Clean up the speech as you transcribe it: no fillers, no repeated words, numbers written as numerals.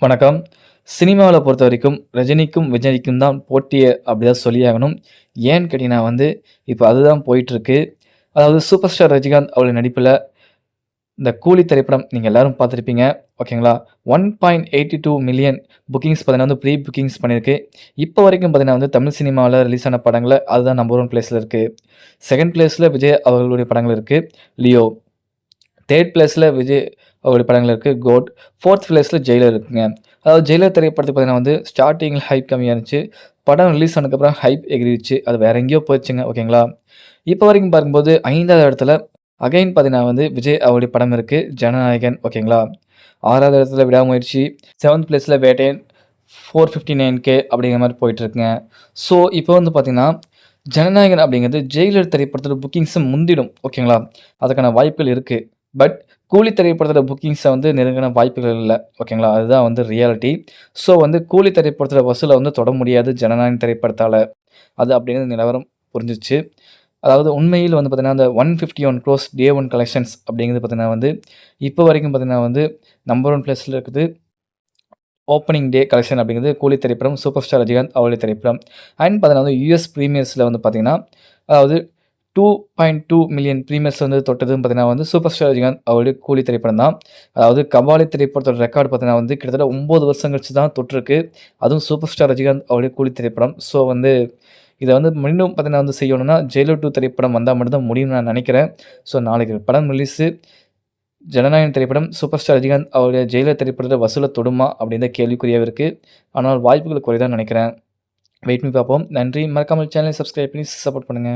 வணக்கம். சினிமாவுல பொறுத்தவரைக்கும் ரஜினிக்கும், விஜய்க்கும் தான் போட்டிய அப்படிதான் சொல்லியாகணும். ஏன்னு கேட்டீங்கன்னா இப்ப அதுதான் போயிட்டுருக்கு. அதாவது சூப்பர் ஸ்டார் ரஜினிகாந்த் அவருடைய நடிப்புல இந்த கூலி திரைப்படம் நீங்க எல்லாரும் பார்த்திருப்பீங்க. ஓகேங்களா? 1.82 மில்லியன் புக்கிங்ஸ் பார்த்தீங்கன்னா ப்ரீ புக்கிங்ஸ் பண்ணியிருக்கு. இப்போ வரைக்கும் பார்த்தீங்கன்னா தமிழ் சினிமாவுல ரிலீஸ் ஆன படங்கள்ல அதுதான் நம்பர் 1 பிளேஸ்ல இருக்கு. 2ண்ட் பிளேஸ்ல விஜய் அவர்களுடைய படங்கள் இருக்கு. லியோ. 3 பிளேஸ்ல விஜய் அவருடைய படங்கள் இருக்கு. கோட். 4த் பிளேஸ்ல ஜெயிலர் இருக்குங்க. அதாவது ஜெயிலர் திரைப்படத்துக்கு பார்த்தீங்கன்னா ஸ்டார்ட்டிங்ல ஹைப் கம்மியா இருந்துச்சு. படம் ரிலீஸ் ஆனதுக்கப்புறம் ஹைப் எகிறிருச்சு. அது வேற எங்கேயோ போயிருச்சுங்க. ஓகேங்களா? இப்போ வரைக்கும் பார்க்கும்போது 5வது இடத்துல அகைன் பார்த்தீங்கன்னா விஜய் அவருடைய படம் இருக்கு. ஜனநாயகன். ஓகேங்களா? 6வது இடத்துல விடாமுயற்சி. 7த் பிளேஸ்ல வேட்டையன் 459K அப்படிங்கிற மாரி போயிட்டுருக்குங்க. ஸோ இப்போ பார்த்தீங்கன்னா, ஜனநாயகன் அப்படிங்கிறது ஜெயிலர் திரைப்படத்தோட புக்கிங்ஸ முந்திடும். ஓகேங்களா? அதுக்கான வாய்ப்புகள் இருக்கு. பட் கூலி திரைப்படத்தோட புக்கிங்ஸ நெருங்குன வாய்ப்புகள் இல்ல. ஓகேங்களா? அதுதான் ரியாலிட்டி. ஸோ கூலி திரைப்படத்தோட வசூல தொட முடியாது ஜனநாயகன் திரைப்படத்தால. அது அப்படிங்கிறது நிலவரம் புரிஞ்சிருச்சு. அதாவது உண்மையில் பார்த்தீங்கன்னா, அந்த 151 க்ரோர்ஸ் டே 1 கலெக்ஷன்ஸ் அப்படிங்கிறது பார்த்தீங்கன்னா இப்போ வரைக்கும் பார்த்தீங்கன்னா நம்பர் 1 பிளேஸ்ல இருக்குது. ஓப்பனிங் டே கலெக்ஷன் அப்படிங்கிறது கூலி திரைப்படம், சூப்பர் ஸ்டார் ரஜினிகாந்த் அவருடைய திரைப்படம். அண்ட் பார்த்தீங்கன்னா யுஎஸ் பிரீமியர்ஸ்ல பார்த்தீங்கன்னா, அதாவது 2.2 மில்லியன் பிரீமியர்ஸ் தொட்டதுன்னு பார்த்தீங்கன்னா சூப்பர் ஸ்டார் ரஜினிகாந்த் அவருடைய கூலி திரைப்படம் தான். அதாவது கபாலி திரைப்படத்தோட ரெக்கார்ட் பார்த்தீங்கன்னா கிட்டத்தட்ட 9 வருஷம் கழிச்சு தான் தொட்டிருக்கு. அதுவும் சூப்பர் ஸ்டார் ரஜினிகாந்த் அவருடைய கூலி திரைப்படம். ஸோ இத மீண்டும் பார்த்தீங்கன்னா செய்யணும்னா ஜெயிலர் 2 திரைப்படம் வந்தா மட்டும் தான் முடியும்னு நான் நெனைக்கிறேன். ஸோ நாளைக்கு படம் ரிலீஸு. ஜனநாயகன் திரைப்படம் சூப்பர் ஸ்டார் ரஜினிகாந்த் அவருடைய ஜெயிலர் திரைப்படத்த வசூல தொடுமா? அப்படின்ற கேள்விக்குறியாவே இருக்கு. ஆனால் வாய்ப்புகள் குறைவுதான் நெனைக்கிறேன். வெயிட் பண்ணி பார்ப்போம். நன்றி. மறக்காம சேனலை சப்ஸ்கிரைப் பண்ணி சப்போர்ட் பண்ணுங்க.